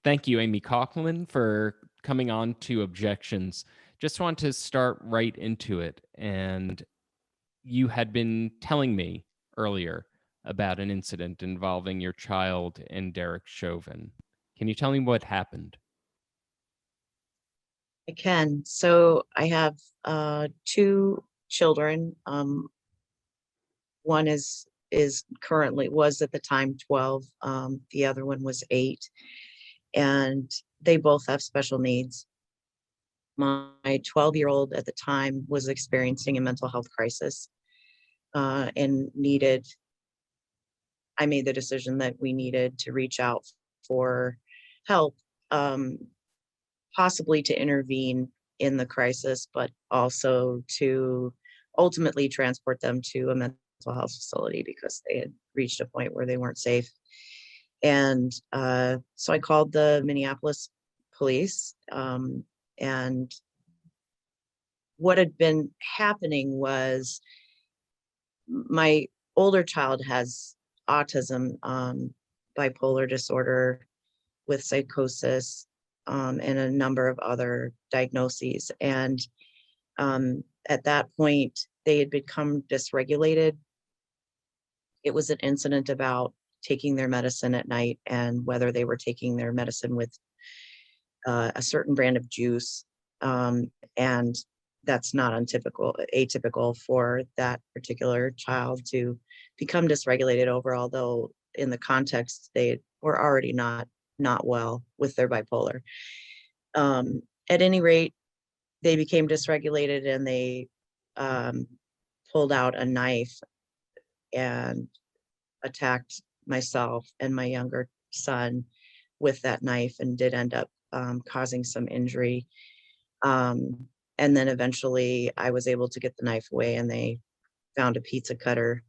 Thank you, Amy Coughlin, for coming on to Objections. Just want to start right into it. And you had been telling me earlier about an incident involving your child and Derek Chauvin. Can you tell me what happened? I can. So I have two children. One is currently was at the time 12. The other one was 8, and they both have special needs. My 12-year-old at the time was experiencing a mental health crisis and needed. I made the decision that we needed to reach out for help, possibly to intervene in the crisis, but also to ultimately transport them to a mental health facility because they had reached a point where they weren't safe. And so I called the Minneapolis police. And what had been happening was my older child has autism, bipolar disorder with psychosis, and a number of other diagnoses. And at that point, they had become dysregulated. It was an incident about taking their medicine at night and whether they were taking their medicine with a certain brand of juice. And that's not atypical for that particular child to become dysregulated over, although in the context, they were already not well with their bipolar. At any rate, they became dysregulated and they pulled out a knife and attacked myself and my younger son with that knife, and did end up causing some injury. And then eventually I was able to get the knife away, and they found a pizza cutter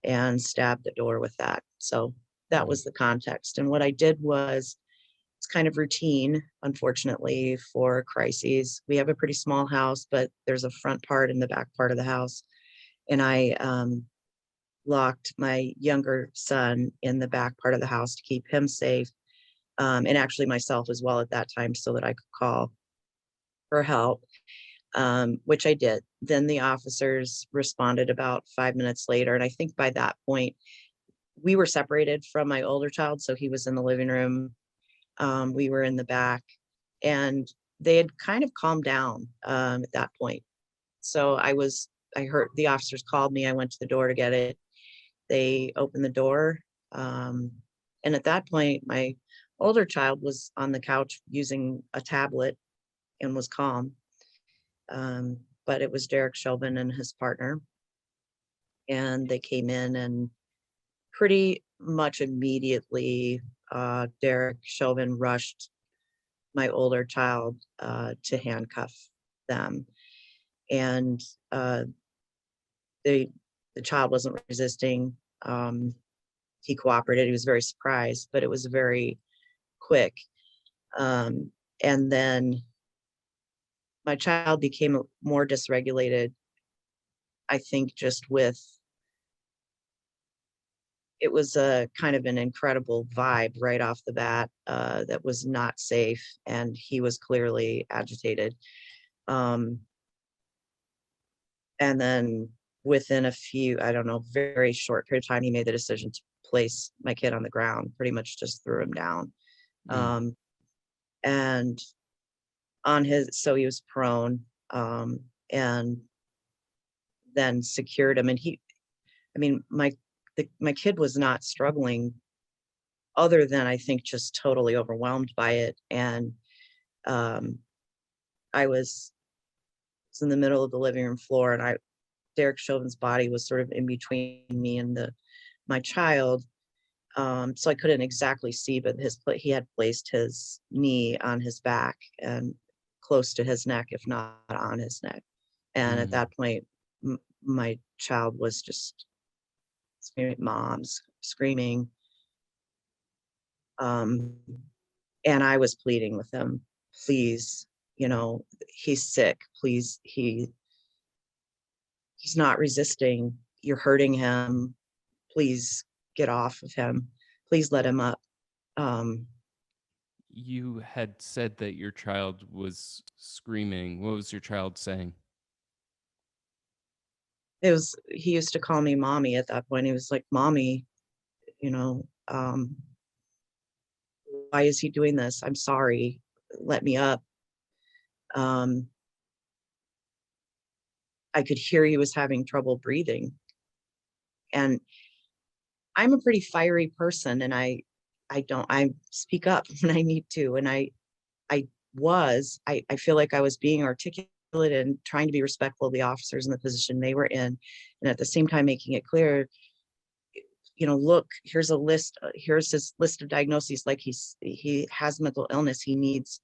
and stabbed the door with that. So that was the context. And what I did was, it's kind of routine, unfortunately, for crises. We have a pretty small house, but there's a front part and the back part of the house. And I locked my younger son in the back part of the house to keep him safe, and actually myself as well at that time, so that I could call for help, which I did. Then the officers responded about 5 minutes later. And I think by that point, we were separated from my older child. So he was in the living room. We were in the back, and they had kind of calmed down at that point. So I heard the officers called me. I went to the door to get it. They opened the door. And at that point, my older child was on the couch using a tablet and was calm. But it was Derek Chauvin and his partner. And they came in, and pretty much immediately, Derek Chauvin rushed my older child to handcuff them. And the child wasn't resisting. He cooperated. He was very surprised, but it was very quick. And then my child became more dysregulated, I think, just with, it was a kind of an incredible vibe right off the bat that was not safe, and he was clearly agitated. And then within a few, I don't know, very short period of time, he made the decision to place my kid on the ground, pretty much just threw him down. And so he was prone, and then secured him. And my kid was not struggling, other than, I think, just totally overwhelmed by it. And I was in the middle of the living room floor, and Derek Chauvin's body was sort of in between me and my child. So I couldn't exactly see, but he had placed his knee on his back and close to his neck, if not on his neck. And at that point, my child was just screaming, "Mom's," screaming. And I was pleading with him, "Please, he's sick. Please, he's not resisting. You're hurting him. Please get off of him. Please let him up. You had said that your child was screaming. What was your child saying? He used to call me mommy at that point. He was like, "Mommy, you know, why is he doing this? I'm sorry. Let me up." Um, I could hear he was having trouble breathing. And I'm a pretty fiery person, and I speak up when I need to. And I feel like I was being articulate and trying to be respectful of the officers in the position they were in. And at the same time, making it clear, look, here's a list, here's his list of diagnoses. Like he has mental illness. He needs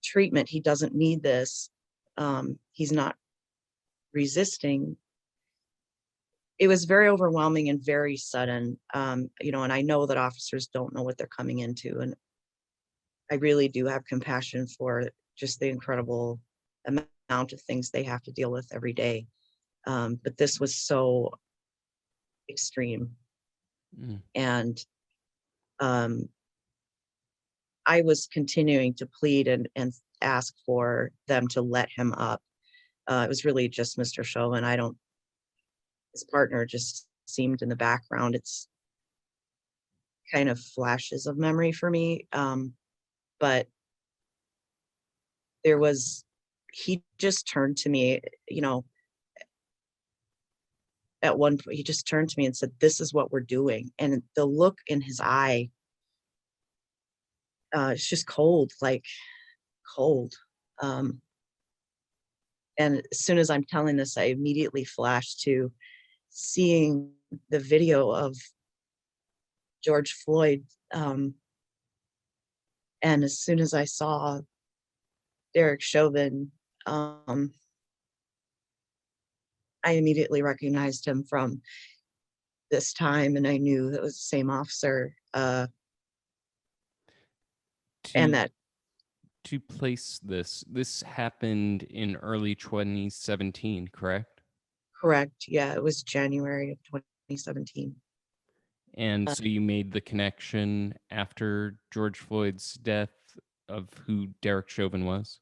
treatment. He doesn't need this. He's not resisting. It was very overwhelming and very sudden. And I know that officers don't know what they're coming into. And I really do have compassion for just the incredible amount of things they have to deal with every day. But this was so extreme. Mm. And um, I was continuing to plead and ask for them to let him up. It was really just Mr. Chauvin. His partner just seemed in the background. It's kind of flashes of memory for me. But he just turned to me, at one point, he just turned to me and said, "This is what we're doing." And the look in his eye, it's just cold, like cold. Um, and as soon as I'm telling this, I immediately flash to seeing the video of George Floyd. And as soon as I saw Derek Chauvin, I immediately recognized him from this time, and I knew it was the same officer. And To that to place this happened in early 2017, correct? correct. Yeah, it was January of 2017. And Uh, so you made the connection after George Floyd's death of who Derek Chauvin was?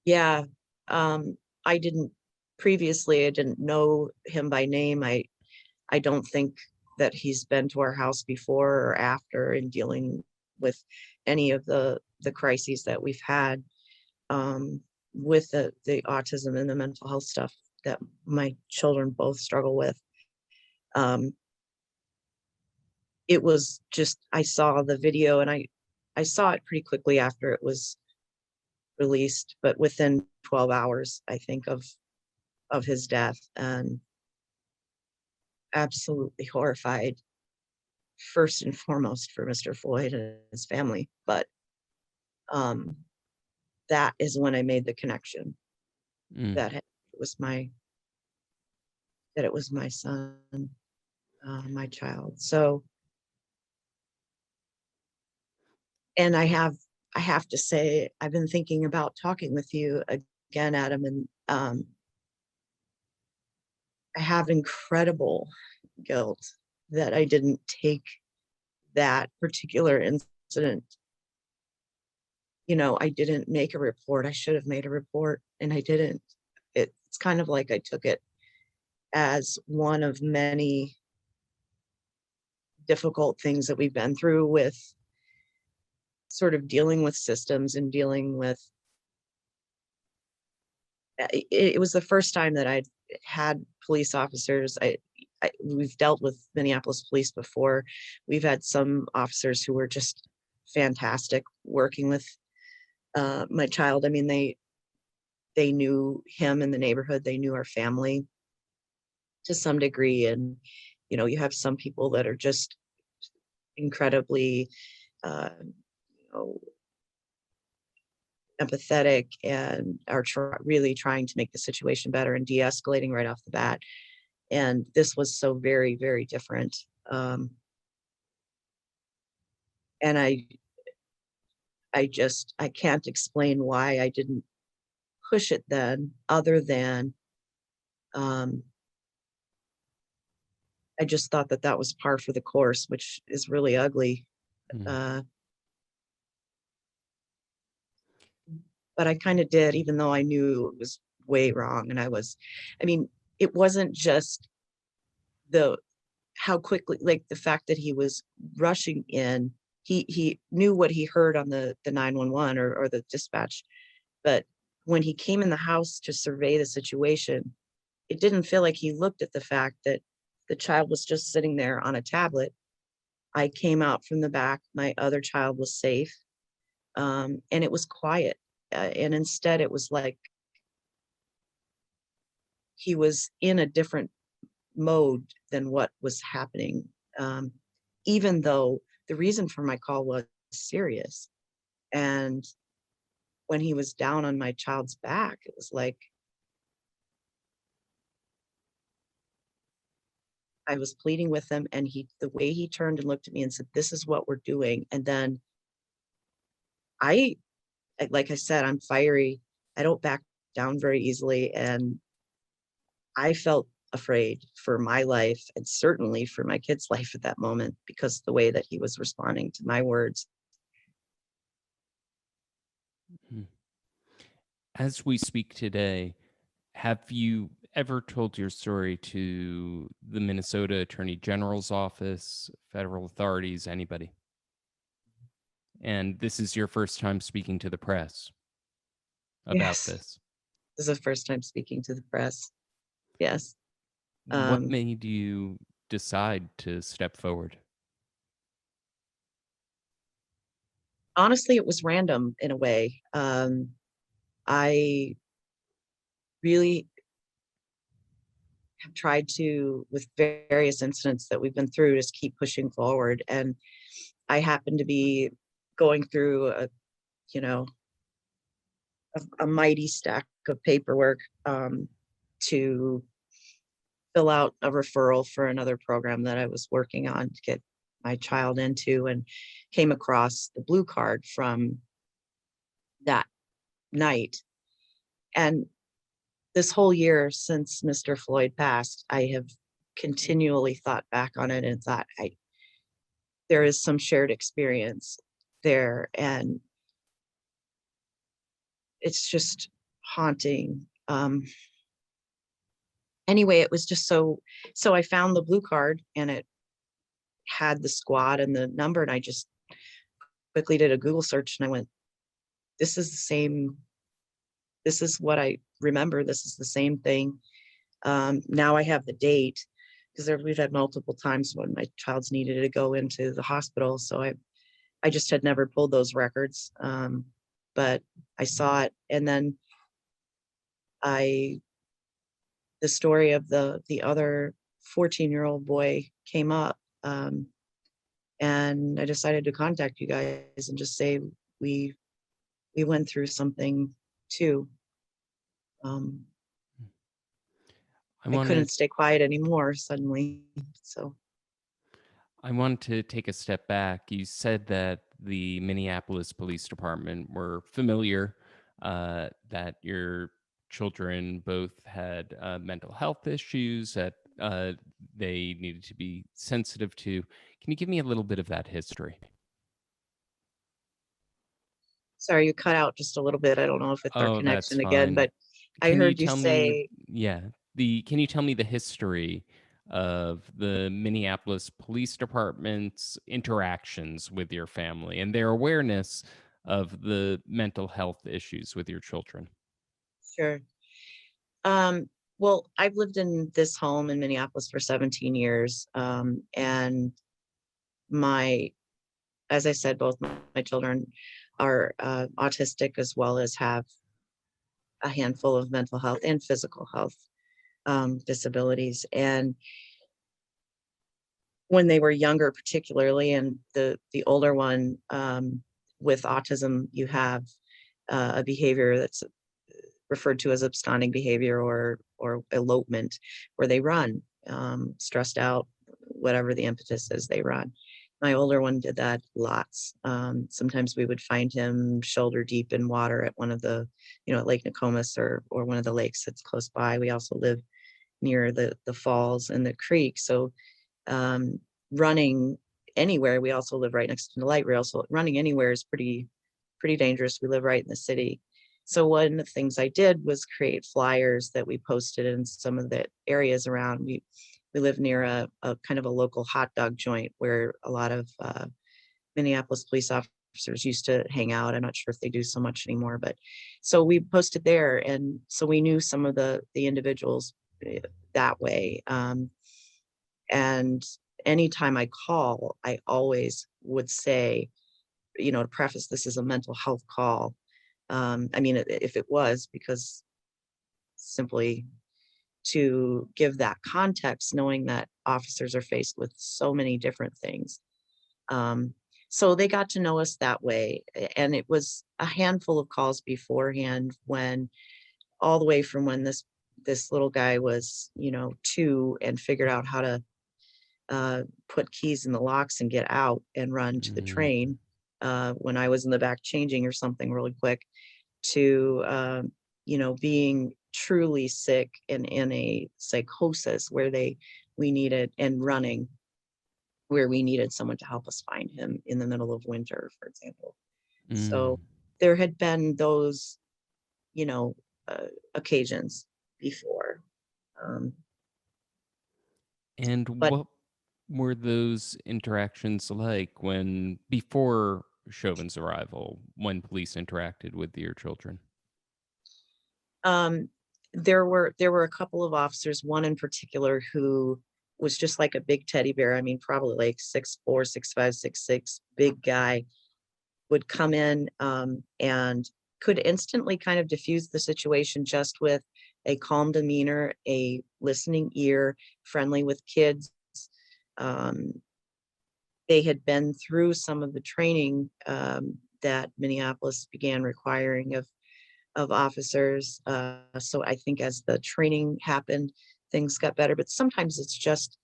yeah, um, I didn't I didn't know him by name. I don't think that he's been to our house before or after in dealing with any of the crises that we've had, with the autism and the mental health stuff that my children both struggle with. Um, it was just, I saw the video, and I saw it pretty quickly after it was released, but within 12 hours, I think, of his death, and absolutely horrified, first and foremost for Mr. Floyd and his family. But um, that is when I made the connection Mm. that it was my son, my child. So, and I have to say, I've been thinking about talking with you again, Adam, and I have incredible guilt that I didn't take that particular incident. I didn't make a report. I should have made a report, and I didn't. It's kind of like I took it as one of many difficult things that we've been through with sort of dealing with systems and dealing with it was the first time that I'd had police officers. We've dealt with Minneapolis police before. We've had some officers who were just fantastic working with my child. I mean, they knew him in the neighborhood. They knew our family to some degree. And, you have some people that are just incredibly, you know, empathetic and are really trying to make the situation better and de-escalating right off the bat. And this was so very, very different. And I can't explain why I didn't push it then, other than um, I just thought that that was par for the course, which is really ugly. Mm. Uh, but I kind of did, even though I knew it was way wrong. And I mean, it wasn't just the how quickly, like the fact that he was rushing in. He knew what he heard on the 911 or the dispatch, but when he came in the house to survey the situation, it didn't feel like he looked at the fact that the child was just sitting there on a tablet. I came out from the back, my other child was safe, and it was quiet. And instead, it was like he was in a different mode than what was happening, um, even though the reason for my call was serious. And when he was down on my child's back, it was like I was pleading with him, and the way he turned and looked at me and said, "This is what we're doing." And then I, like I said, I'm fiery. I don't back down very easily. And I felt afraid for my life and certainly for my kid's life at that moment because the way that he was responding to my words. Mhm. As we speak today, have you ever told your story to the Minnesota Attorney General's office, federal authorities, anybody? And this is your first time speaking to the press about Yes. this. This is the first time speaking to the press. Yes. What Um, made you decide to step forward? Honestly, it was random in a way. I really have tried to, with various incidents that we've been through, just keep pushing forward. And I happen to be going through you know, a mighty stack of paperwork, to fill out a referral for another program that I was working on to get my child into, and came across the blue card from that night. And this whole year since Mr. Floyd passed, I have continually thought back on it and thought there is some shared experience there, and it's just haunting. Anyway, it was just so I found the blue card, and it had the squad and the number, and I just quickly did a Google search, and I went, this is the same. This is what I remember. This is the same thing. Now I have the date because we've had multiple times when my child's needed to go into the hospital. So I just had never pulled those records. But I saw it, and then I the story of the other 14-year-old boy came up, and I decided to contact you guys and just say we we went through something too. Um, I I wanted couldn't stay quiet anymore suddenly. So I want to take a step back. You said that the Minneapolis Police Department were familiar, that your children both had mental health issues that they needed to be sensitive to. Can you give me a little bit of that history? sorry, you cut out just a little bit. I don't know if it's our Oh, that's connection again, fine. but I Can you heard you tell me, say, yeah, can you tell me the history of the Minneapolis Police Department's interactions with your family and their awareness of the mental health issues with your children? sure. Um, well, I've lived in this home in Minneapolis for 17 years. And my, as I said, both my children are autistic as well as have a handful of mental health and physical health disabilities. And when they were younger, particularly, and the older one, with autism, you have a behavior that's referred to as absconding behavior or elopement, where they run, stressed out, whatever the impetus is, they run. My older one did that lots. Sometimes we would find him shoulder deep in water at one of the, at Lake Nokomis or one of the lakes that's close by. We also live near the falls and the creek, so um, running anywhere. We also live right next to the light rail, so running anywhere is pretty dangerous. We live right in the city. So one of the things I did was create flyers that we posted in some of the areas around. We live near a kind of a local hot dog joint where a lot of Minneapolis police officers used to hang out. I'm not sure if they do so much anymore, but so we posted there, and so we knew some of the individuals that way. And anytime I call, I always would say, to preface this as a mental health call. I mean, if it was, because simply to give that context, knowing that officers are faced with so many different things. So they got to know us that way. And it was a handful of calls beforehand, when all the way from when this little guy was, 2, and figured out how to put keys in the locks and get out and run to the Mm. train, when I was in the back changing or something really quick, to being truly sick and in a psychosis where we needed, and running, where we needed someone to help us find him in the middle of winter, for example. So Mm. there had been those, you know, occasions before. Um, And but what were those interactions like before Chauvin's arrival, when police interacted with your children? um, there were a couple of officers, one in particular who was just like a big teddy bear. I mean, probably like 6'4", 6'5", 6'6", big guy, would come in, and could instantly kind of diffuse the situation just with a calm demeanor, a listening ear, friendly with kids. Um, they had been through some of the training, that Minneapolis began requiring of officers. So I think as the training happened, things got better. But sometimes it's just,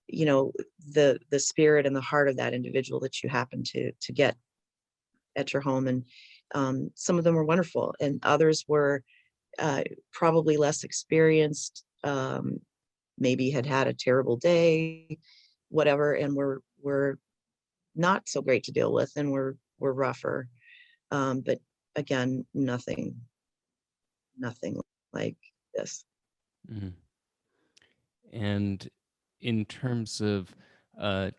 the spirit and the heart of that individual that you happen to get at your home. And some of them were wonderful, and others were probably less experienced, maybe had had a terrible day, whatever, and were not so great to deal with, and were rougher. But again, nothing like this. Mhm. And in terms of,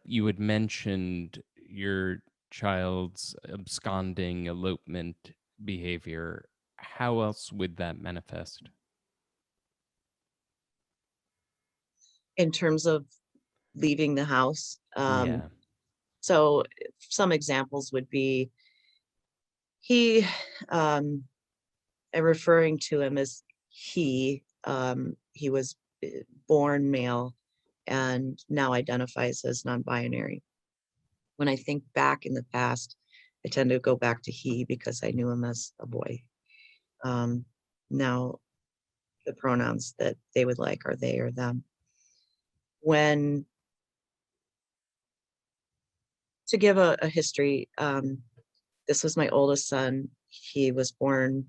you had mentioned your child's absconding elopement behavior. How else would that manifest? In terms of leaving the house, Yeah. so some examples would be, he, I'm referring to him as he was born male and now identifies as non-binary. When I think back in the past, I tend to go back to he because I knew him as a boy. Um, Now the pronouns that they would like are they or them. When To give a history, this was my oldest son. He was born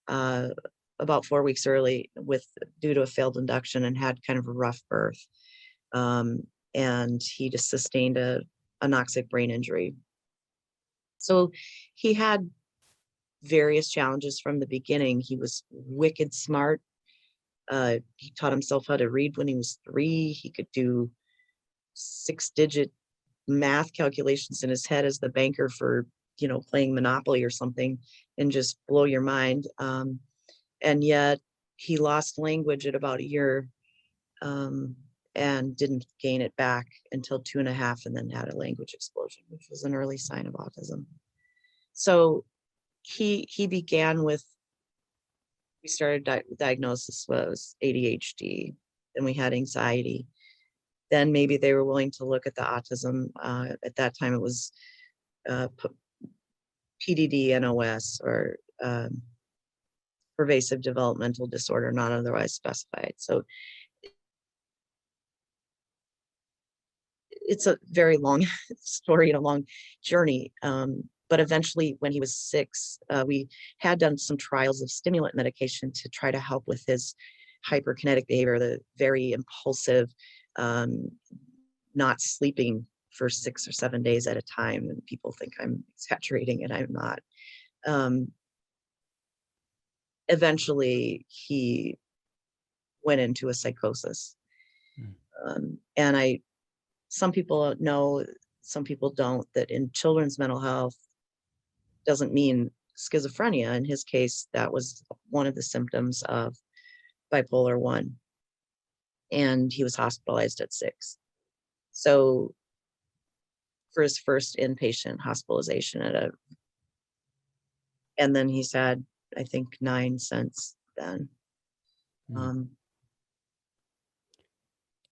uh, about 4 weeks early with due to a failed induction, and had kind of a rough birth. And he just sustained a anoxic brain injury. So he had various challenges from the beginning. He was wicked smart. He taught himself how to read when he was 3. He could do 6-digit math calculations in his head as the banker for, playing Monopoly or something, and just blow your mind. And yet he lost language at about a year, um, and didn't gain it back until 2.5, and then had a language explosion, which was an early sign of autism. So he began with, we started diagnosis was ADHD, then we had anxiety. Then maybe they were willing to look at the autism. At that time, it was PDD, NOS, or pervasive developmental disorder, not otherwise specified. So it's a very long story and a long journey. But eventually, when he was 6, we had done some trials of stimulant medication to try to help with his hyperkinetic behavior, the very impulsive, um, not sleeping for 6 or 7 days at a time. And people think I'm exaggerating, and I'm not. Um, eventually he went into a psychosis. And some people know, some people don't, that in children's mental health doesn't mean schizophrenia. In his case, that was one of the symptoms of bipolar 1. And he was hospitalized at 6. So for his first inpatient hospitalization and then he's had, I think, 9 since then.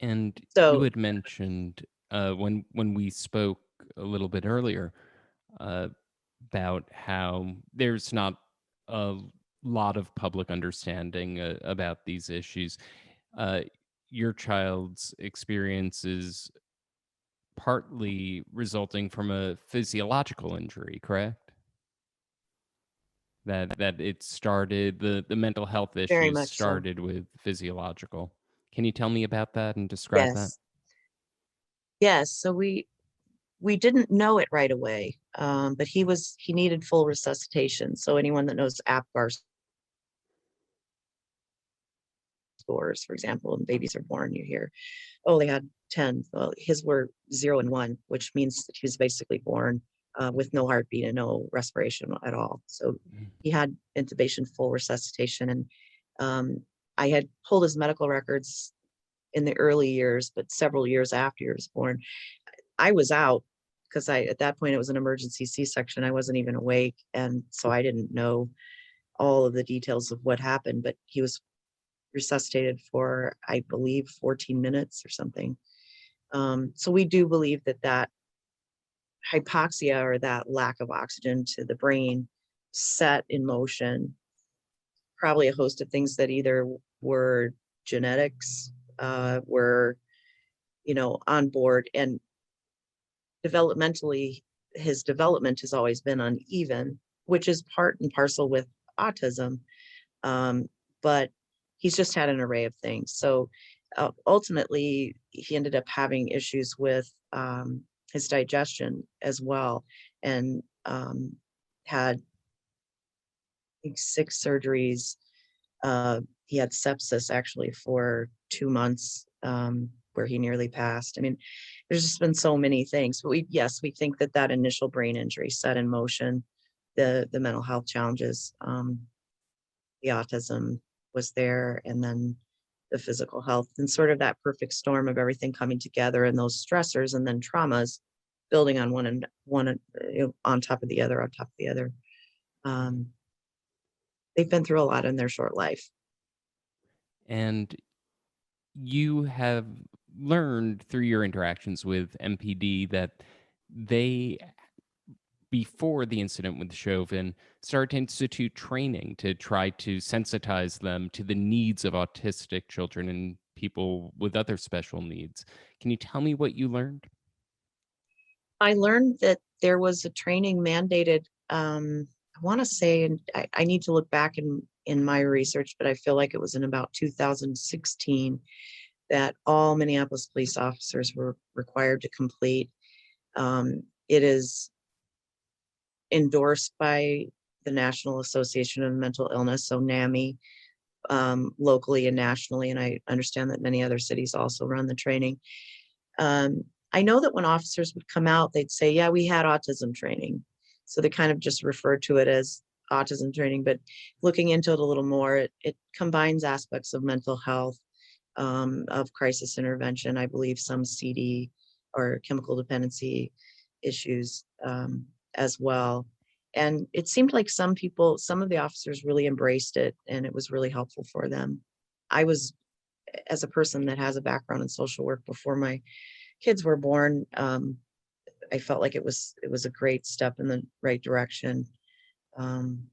And you So had mentioned when we spoke a little bit earlier about how there's not a lot of public understanding about these issues. Your child's experiences partly resulting from a physiological injury, correct? That it started, the mental health very issues much so. started with physiological. Can you tell me about that and describe that? Yes. Yes. So we didn't know it right away, but he needed full resuscitation. So anyone that knows APGAR scores, for example, when babies are born, you hear, oh, they had 10. Well, his were 0 and 1, which means that he was basically born with no heartbeat and no respiration at all. So he had intubation, full resuscitation. And I had pulled his medical records in the early years, but several years after he was born, I was out because at that point it was an emergency C-section. I wasn't even awake. And so I didn't know all of the details of what happened, but he was resuscitated for, I believe, 14 minutes or something. So we do believe that hypoxia, or that lack of oxygen to the brain, set in motion probably a host of things that either were genetics, were, on board. And developmentally, his development has always been uneven, which is part and parcel with autism. But he's just had an array of things. So ultimately, he ended up having issues with his digestion as well, and had, I think, 6 surgeries. He had sepsis actually for 2 months, where he nearly passed. I mean, there's just been so many things. But we think that initial brain injury set in motion the mental health challenges. The autism was there, and then the physical health, and sort of that perfect storm of everything coming together, and those stressors and then traumas building on one on top of the other, on top of the other. They've been through a lot in their short life. And you have learned through your interactions with MPD that they, before the incident with Chauvin, started to institute training to try to sensitize them to the needs of autistic children and people with other special needs. Can you tell me what you learned? I learned that there was a training mandated, I want to say, and I need to look back in my research, but I feel like it was in about 2016, that all Minneapolis police officers were required to complete. It is endorsed by the National Association of Mental Illness, so NAMI, locally and nationally, and I understand that many other cities also run the training. I know that when officers would come out, they'd say, yeah, we had autism training. So they kind of just referred to it as autism training, but looking into it a little more, it combines aspects of mental health, of crisis intervention, I believe some CD or chemical dependency issues, as well. And it seemed like some of the officers really embraced it, and it was really helpful for them. I was, as a person that has a background in social work before my kids were born, I felt like it was a great step in the right direction. And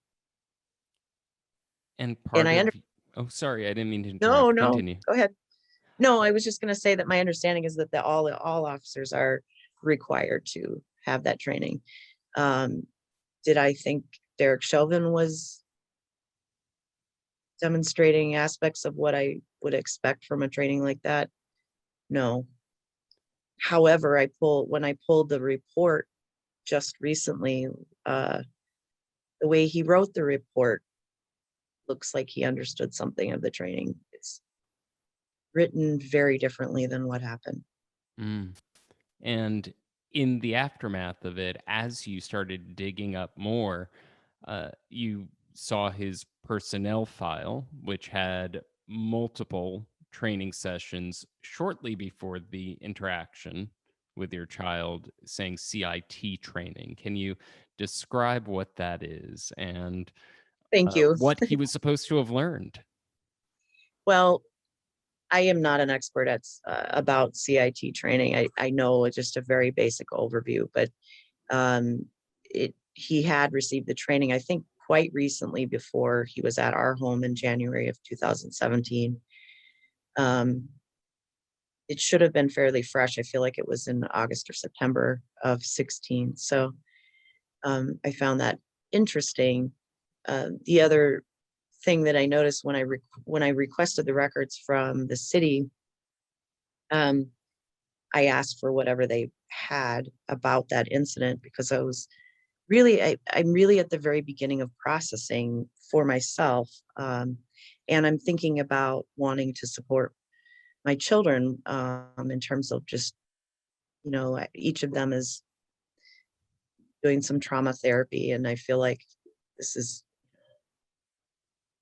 And part I of, under oh, sorry, I didn't mean to no, interrupt. no, Continue. go ahead. No, I was just going to say that my understanding is that all officers are required to have that training. Did I think Derek Chauvin was demonstrating aspects of what I would expect from a training like that? No. However, when I pulled the report just recently, the way he wrote the report looks like he understood something of the training. It's written very differently than what happened. Mm. And in the aftermath of it, as you started digging up more, you saw his personnel file, which had multiple training sessions shortly before the interaction with your child, saying CIT training. Can you describe what that is and Thank you. what he was supposed to have learned? Well, I am not an expert at about CIT training. I know just a very basic overview, but um, he had received the training, I think, quite recently before he was at our home in January of 2017. Um, it should have been fairly fresh. I feel like it was in August or September of 16. So I found that interesting. The other thing that I noticed when when I requested the records from the city, um, I asked for whatever they had about that incident because I'm really at the very beginning of processing for myself, and I'm thinking about wanting to support my children in terms of just each of them is doing some trauma therapy, and I feel like this is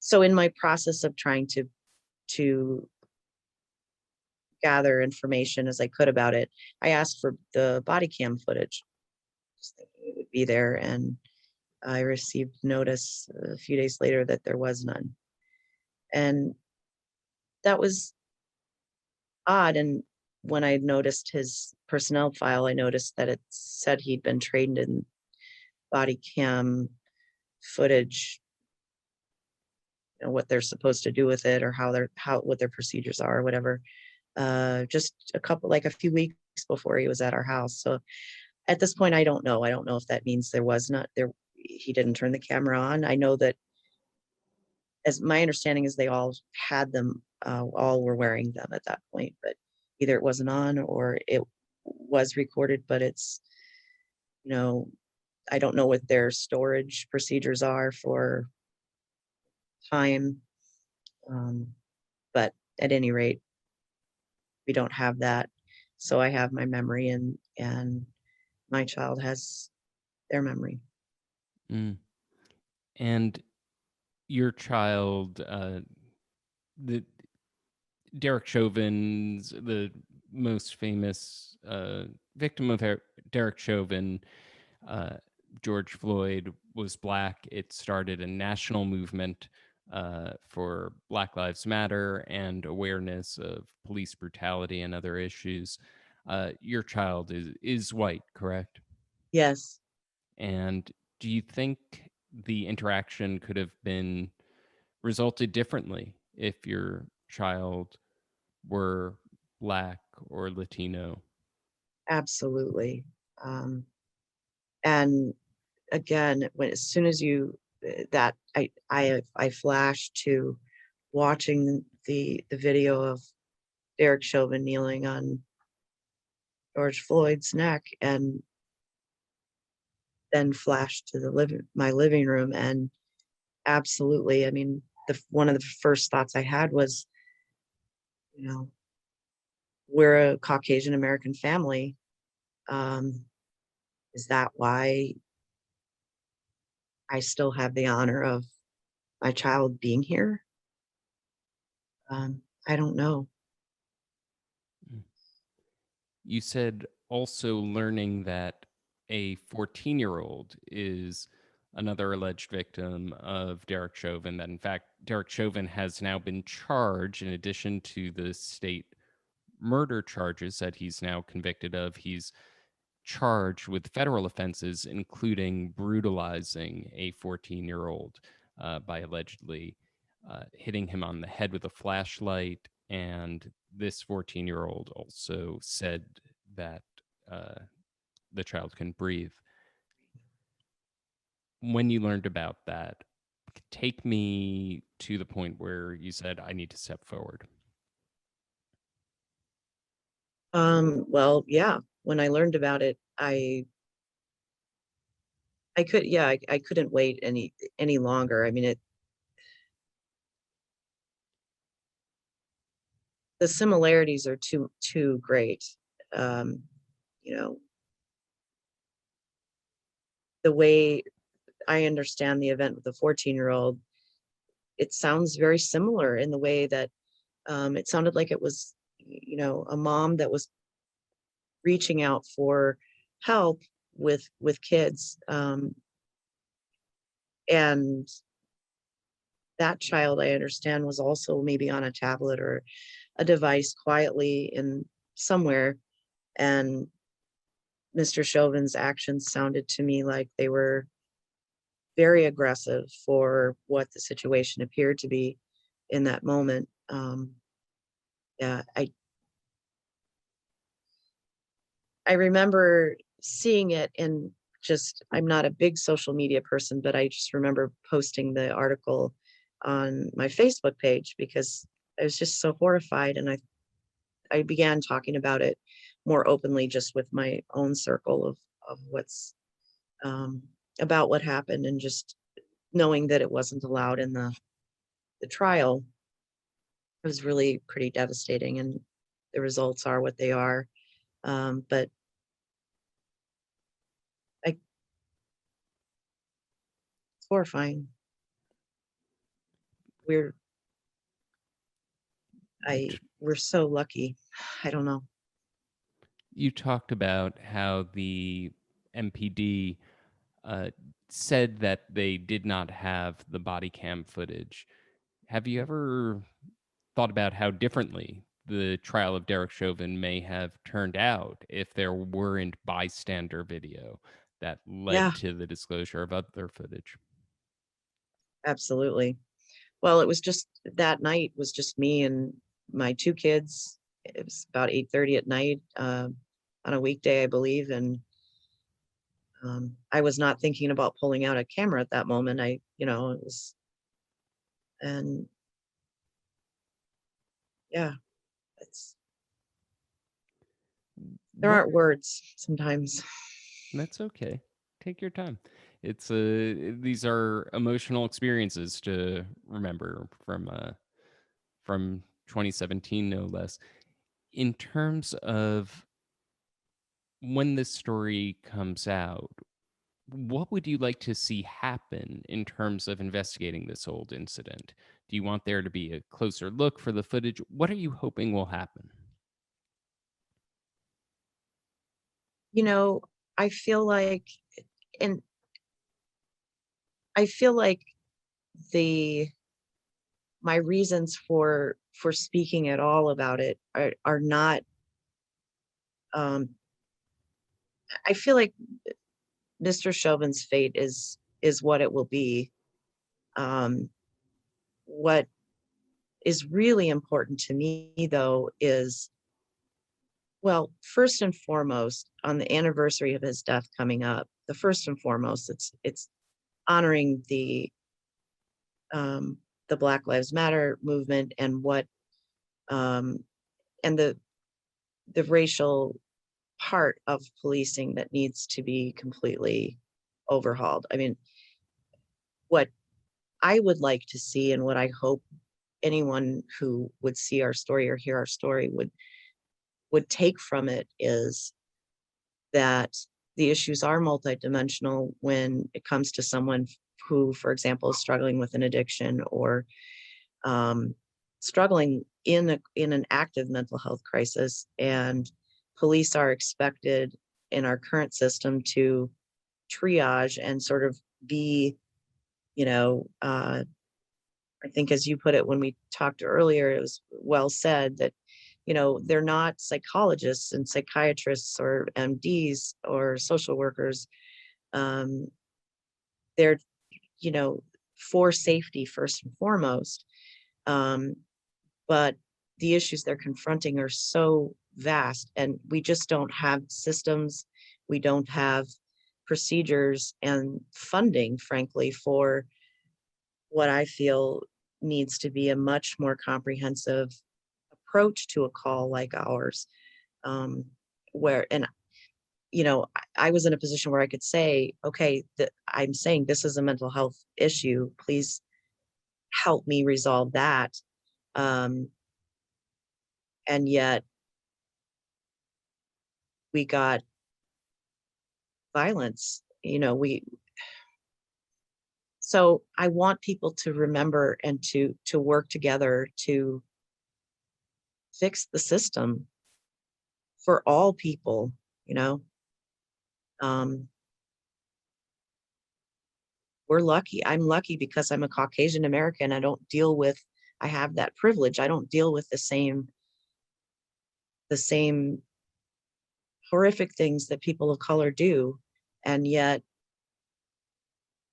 so in my process of trying to gather information as I could about it. I asked for the body cam footage, just thinking it would be there, and I received notice a few days later that there was none. And that was odd. And when I noticed his personnel file, I noticed that it said he'd been trained in body cam footage, what they're supposed to do with it or what their procedures are or whatever. Just a few weeks before he was at our house. So at this point, I don't know. I don't know if that means there was not there. He didn't turn the camera on. I know that, as my understanding is, they all had them. All were wearing them at that point, but either it wasn't on or it was recorded. But it's you know I don't know what their storage procedures are for time. Um, but at any rate, we don't have that. So I have my memory, and my child has their memory. Mm. And your child, the Derek Chauvin's the most famous victim of Derek Chauvin, uh, George Floyd, was black. It started a national movement for Black Lives Matter and awareness of police brutality and other issues. Your child is white, correct? Yes, And do you think the interaction could have been resulted differently if your child were black or Latino? absolutely. Um, and again, as soon as you that I flashed to watching the video of Derek Chauvin kneeling on George Floyd's neck, and then flashed to my living room, and absolutely, I mean, one of the first thoughts I had was, you know, we're a Caucasian American family. Um, is that why I still have the honor of my child being here? I don't know. Mm. You said also learning that a 14-year-old is another alleged victim of Derek Chauvin, that in fact, Derek Chauvin has now been charged, in addition to the state murder charges that he's now convicted of. He's charged with federal offenses, including brutalizing a 14-year-old by allegedly hitting him on the head with a flashlight. And this 14-year-old also said that uh, the child can breathe. When you learned about that, take me to the point where you said, I need to step forward. Well, yeah, when I learned about it, I couldn't wait any longer. I mean, the similarities are too great. Um, you know, the way I understand the event with the 14-year-old, it sounds very similar in the way that it sounded like it was, a mom that was reaching out for help with kids, and that child, I understand, was also maybe on a tablet or a device quietly in somewhere, and Mr. Chauvin's actions sounded to me like they were very aggressive for what the situation appeared to be in that moment. Yeah, I remember seeing it, and just, I'm not a big social media person, but I just remember posting the article on my Facebook page because I was just so horrified, and I began talking about it more openly just with my own circle of what's um, about what happened, and just knowing that it wasn't allowed in the trial. It was really pretty devastating, and the results are what they are. But I, it's horrifying. We're You I t- we're so lucky. I don't know. you talked about how the MPD uh, said that they did not have the body cam footage. Have you ever thought about how differently the trial of Derek Chauvin may have turned out if there weren't bystander video that Yeah, led to the disclosure of other footage? absolutely. Well, it was just that night was just me and my two kids. It was about 8:30 at night, on a weekday, I believe, and I was not thinking about pulling out a camera at that moment. It was, and yeah, it's there What? aren't words sometimes. That's okay. Take your time. It's these are emotional experiences to remember from 2017, no less. In terms of when this story comes out, what would you like to see happen in terms of investigating this old incident? Do you want there to be a closer look for the footage? What are you hoping will happen? You know, I feel like, and I feel like the my reasons for speaking at all about it are not. um I feel like Mr. Chauvin's fate is what it will be. um what is really important to me, though, is, well, first and foremost, on the anniversary of his death coming up, the first and foremost, it's honoring um the Black Lives Matter movement, and what um and the racial part of policing that needs to be completely overhauled. I mean, what I would like to see, and what I hope anyone who would see our story or hear our story would take from it, is that the issues are multidimensional when it comes to someone who, for example, is struggling with an addiction, or um, struggling in an active mental health crisis. And police are expected in our current system to triage and sort of be, you know, I think, as you put it when we talked earlier, it was well said that, they're not psychologists and psychiatrists or MDs or social workers. Um, they're, you know, for safety first and foremost. Um, but the issues they're confronting are so vast, and we just don't have systems. We don't have procedures and funding, frankly, for what I feel needs to be a much more comprehensive approach to a call like ours. um, where and I was in a position where I could say, okay, I'm saying this is a mental health issue, please help me resolve that. um, And yet we got violence, so I want people to remember and to work together to fix the system for all people, you know. Um, we're lucky. I'm lucky because I'm a Caucasian American. I have that privilege. I don't deal with the same horrific things that people of color do. And yet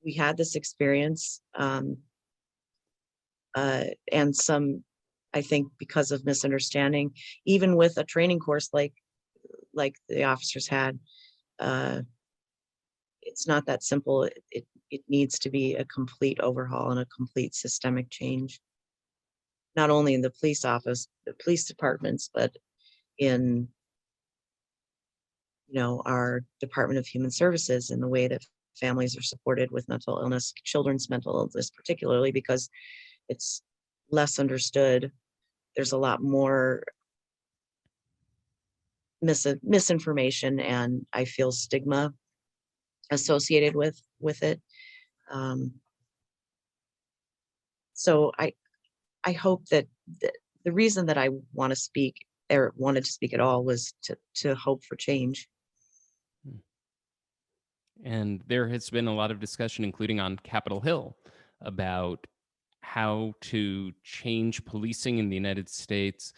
we had this experience, and some, I think, because of misunderstanding, even with a training course like the officers had, uh, it's not that simple. It needs to be a complete overhaul and a complete systemic change, not only in the police departments, but in our Department of Human Services, in the way that families are supported with mental illness, children's mental illness, particularly because it's less understood. There's a lot more misinformation, and I feel stigma associated with it. Um, so I hope that the reason that I want to speak, or wanted to speak at all, was to hope for change. And there has been a lot of discussion, including on Capitol Hill, about how to change policing in the United States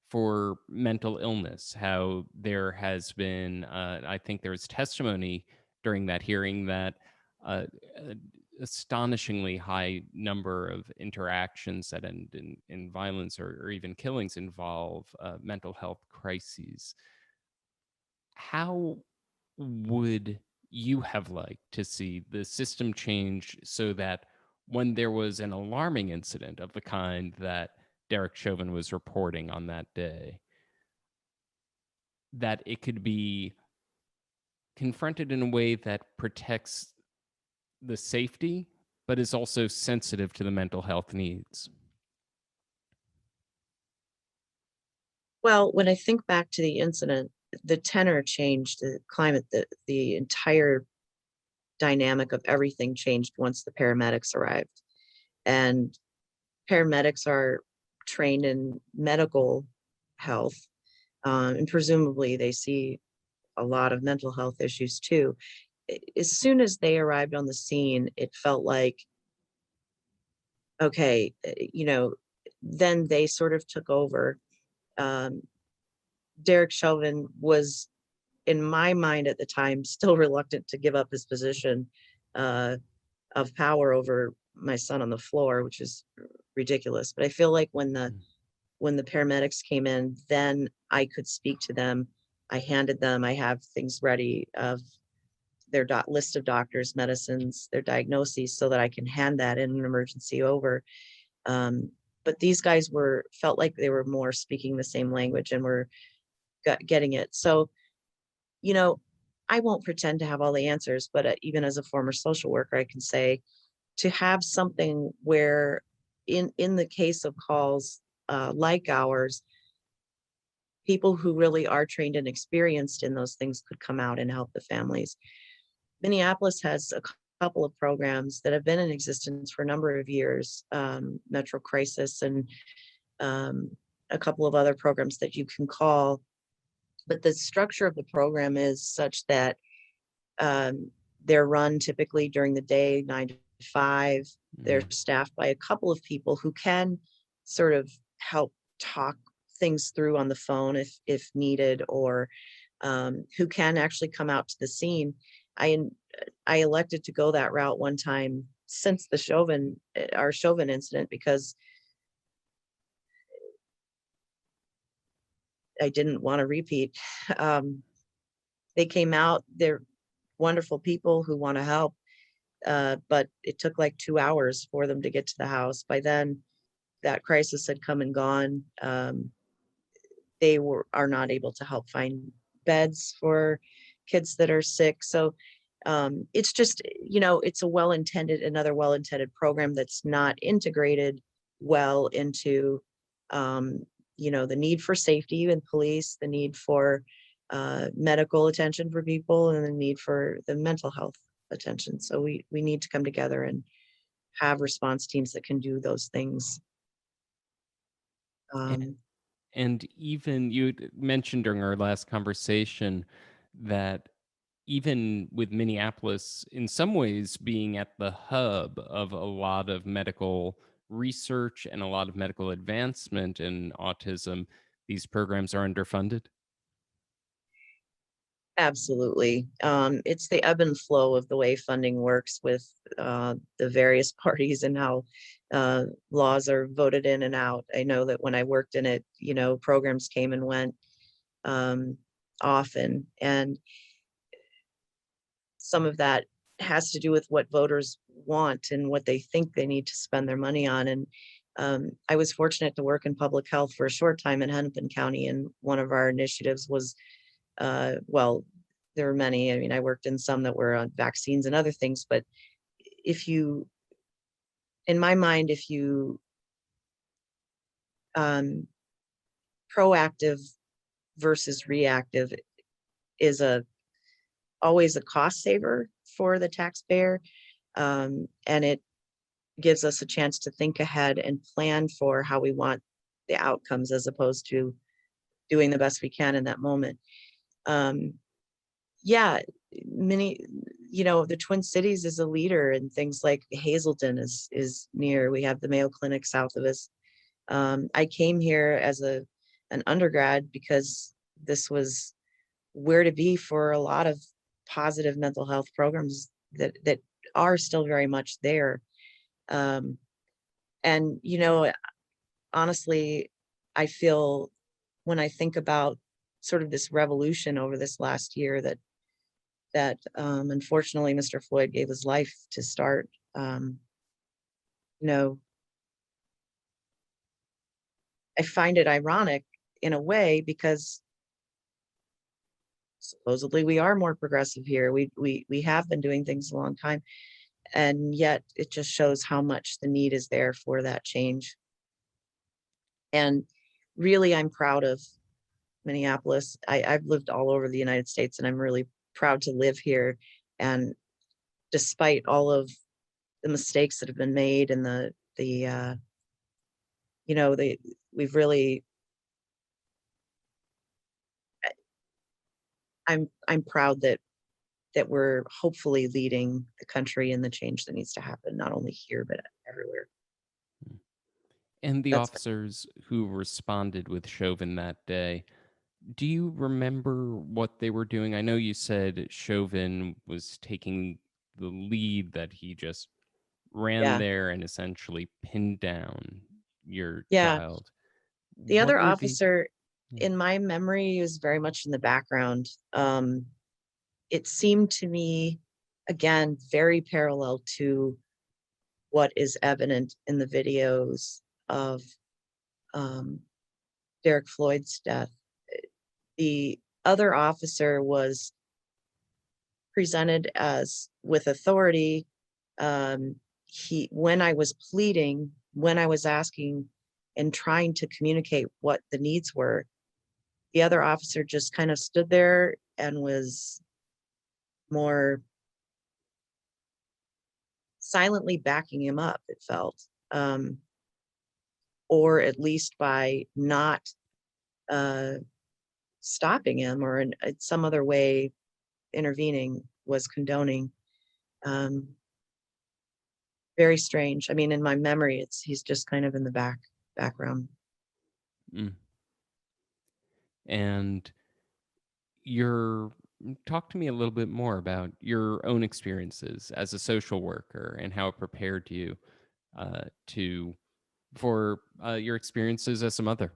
for mental illness. How there has been, I think there was testimony during that hearing that an astonishingly high number of interactions that end in violence or even killings involve mental health crises. How would you have liked to see the system change so that when there was an alarming incident of the kind that Derek Chauvin was reporting on that day, that it could be confronted in a way that protects the safety, but is also sensitive to the mental health needs? Well, when I think back to the incident, the tenor changed, the climate, the entire dynamic of everything changed once the paramedics arrived. And paramedics are trained in medical health, and presumably they see a lot of mental health issues too. As soon as they arrived on the scene, it felt like, okay, then they sort of took over. Um, Derek Chauvin was, in my mind at the time, still reluctant to give up his position uh, of power over my son on the floor, which is ridiculous. But I feel like when the paramedics came in, then I could speak to them. I have things ready of their list of doctors, medicines, their diagnoses, so that I can hand that in an emergency over. Um, but these guys felt like they were more speaking the same language and were getting it. So, you know, I won't pretend to have all the answers, but even as a former social worker, I can say, to have something where, in the case of calls like ours, people who really are trained and experienced in those things could come out and help the families. Minneapolis has a couple of programs that have been in existence for a number of years, Metro Crisis, and a couple of other programs that you can call. But the structure of the program is such that they're run typically during the day, 9 to 5. They're staffed by a couple of people who can sort of help talk things through on the phone if needed, or who can actually come out to the scene. I elected to go that route one time since our Chauvin incident, because I didn't want to repeat. They came out, they're wonderful people who want to help, but it took like 2 hours for them to get to the house. By then, that crisis had come and gone. They are not able to help find beds for kids that are sick. So it's just, it's another well-intended program that's not integrated well into the need for safety in police, the need for medical attention for people, and the need for the mental health attention. So we need to come together and have response teams that can do those things. A- Um, And even you mentioned during our last conversation that even with Minneapolis, in some ways being at the hub of a lot of medical research and a lot of medical advancement in autism, these programs are underfunded. Absolutely. It's the ebb and flow of the way funding works with the various parties and how laws are voted in and out. I know that when I worked in it, programs came and went um, often, and some of that has to do with what voters want and what they think they need to spend their money on. And I was fortunate to work in public health for a short time in Hennepin County, and one of our initiatives was well, there were many. I mean, I worked in some that were on vaccines and other things, but if you, in my mind, if you um, proactive versus reactive is always a cost saver for the taxpayer, and it gives us a chance to think ahead and plan for how we want the outcomes as opposed to doing the best we can in that moment. Um, yeah, many, the Twin Cities is a leader, and things like Hazelden is near. We have the Mayo Clinic south of us. I came here as an undergrad because this was where to be for a lot of positive mental health programs that are still very much there. Um, and honestly, I feel when I think about sort of this revolution over this last year that unfortunately Mr. Floyd gave his life to start. You know, I find it ironic in a way because supposedly we are more progressive here. We have been doing things a long time, and yet it just shows how much the need is there for that change. And really, I'm proud of Minneapolis. I've lived all over the United States, and I'm really proud to live here. And despite all of the mistakes that have been made and the we've really I'm proud that we're hopefully leading the country in the change that needs to happen, not only here but everywhere. And the That's officers who responded with Chauvin that day, do you remember what they were doing? I know you said Chauvin was taking the lead, that he just ran yeah. there and essentially pinned down your Yeah. child. The What other were the officer yeah. in my memory is very much in the background. It seemed to me, again, very parallel to what is evident in the videos of um, Derek Floyd's death. The other officer was presented as with authority. When I was pleading, when I was asking and trying to communicate what the needs were, the other officer just kind of stood there and was more silently backing him up, it felt. Or at least by not uh, stopping him or in some other way intervening was condoning. Um, Very strange. I mean, in my memory, he's just kind of in the background. Mm. And your talk to me a little bit more about your own experiences as a social worker and how it prepared you to for your experiences as a mother.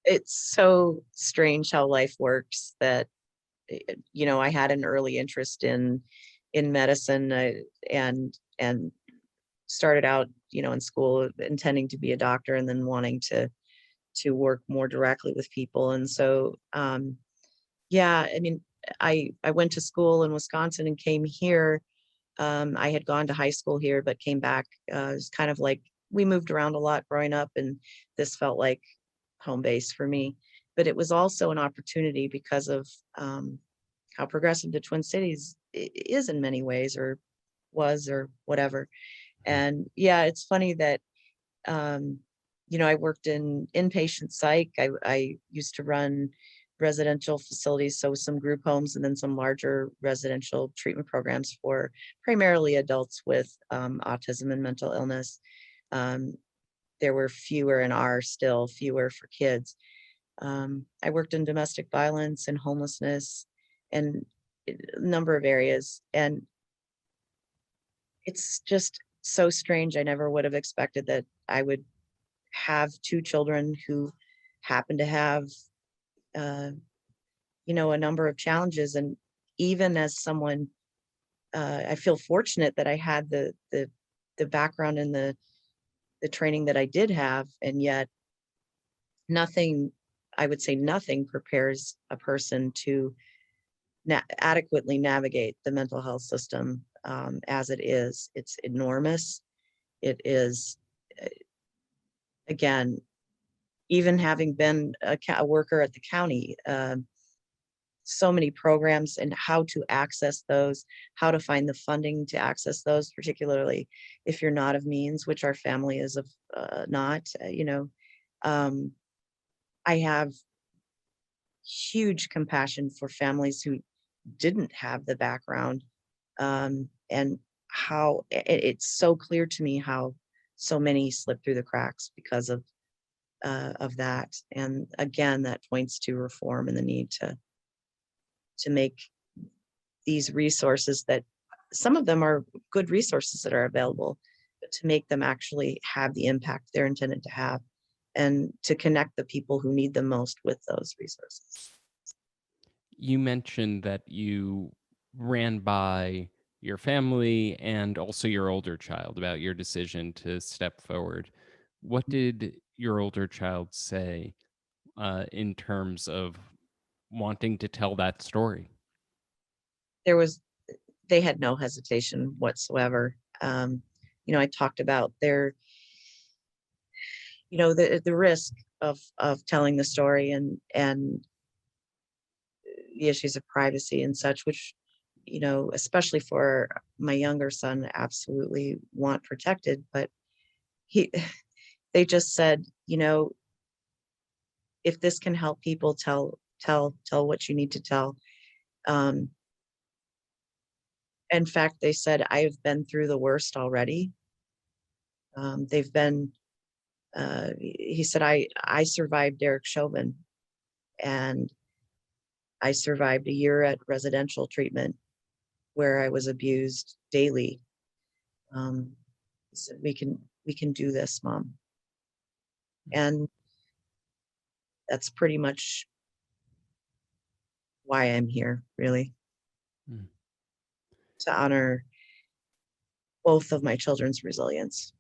It's so strange how life works that I had an early interest in medicine, and started out in school intending to be a doctor and then wanting to work more directly with people. And so yeah, I mean, I went to school in Wisconsin and came here. I had gone to high school here but came back. It was kind of like we moved around a lot growing up, and this felt like home base for me. But it was also an opportunity because of how progressive the Twin Cities is in many ways, or was, or whatever. And yeah, it's funny that um, I worked in inpatient psych. I used to run residential facilities, so some group homes and then some larger residential treatment programs for primarily adults with autism and mental illness. Um, there were fewer and are still fewer for kids. I worked in domestic violence and homelessness and a number of areas. And it's just so strange. I never would have expected that I would have two children who happen to have, uh, a number of challenges. And even as someone, I feel fortunate that I had the background and the training that I did have, and yet nothing, I would say nothing prepares a person to adequately navigate the mental health system as it is. It's enormous. It is, uh, again, even having been a worker at the county, so many programs and how to access those, how to find the funding to access those, particularly if you're not of means, which our family is of not, um, I have huge compassion for families who didn't have the background, and how it's so clear to me how so many slip through the cracks because of that. And again, that points to reform and the need to make these resources, that some of them are good resources that are available, but to make them actually have the impact they're intended to have, and to connect the people who need them most with those resources. You mentioned that you ran by your family and also your older child about your decision to step forward. What did your older child say in terms of wanting to tell that story? There was They had no hesitation whatsoever. I talked about the risk of telling the story, and the issues of privacy and such, which, especially for my younger son, absolutely want protected. But he they just said, if this can help people, tell what you need to tell. Um, in fact, they said, I've been through the worst already. They've been He said, I survived Derek Chauvin, and I survived a year at residential treatment where I was abused daily. He said, we can do this, Mom. And that's pretty much why I'm here, really, Mm. to honor both of my children's resilience.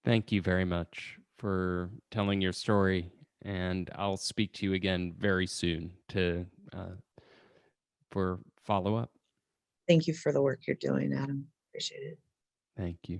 Thank you very much for telling your story. And I'll speak to you again very soon uh, for follow up. Thank you for the work you're doing, Adam. Appreciate it. Thank you.